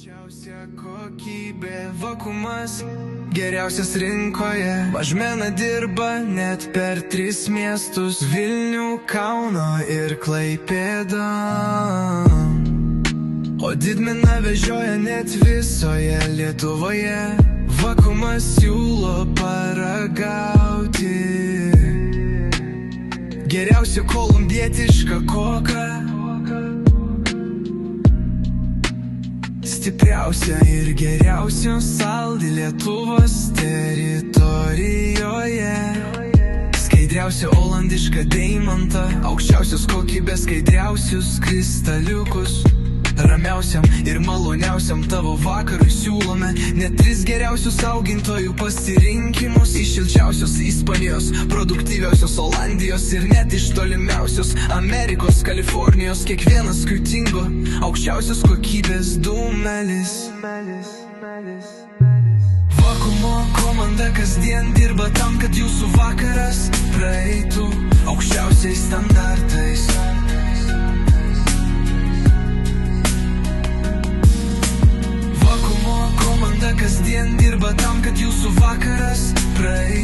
Aukščiausia kokybė, vakuumas, geriausias rinkoje. Mažmena dirba net per 3 miestus - Vilnių, Kauno ir Klaipėdą. O didmena vežioja net visoje Lietuvoje. Vakuumas siūlo paragauti geriausia kolumbietiška koka, stipriausia ir geriausia saldi Lietuvos teritorijoje. Skaidriausia olandiška deimanta, aukščiausios kokybės skaidriausius kristaliukus. Ramiausiam ir maloniausiam tavo vakarui siūlome net 3 geriausius augintojų pasirinkimus. Iš šilčiausios Ispanijos, produktyviausios Olandijos ir net iš tolimiausios Amerikos, Kalifornijos. Kiekvienas skirtingo, aukščiausios kokybės dūmelis. Vakuumo komanda kasdien dirba tam, kad jūsų vakaras praeitų aukščiausiais standartais. Komanda kasdien dirba tam, kad jūsų vakaras praeitų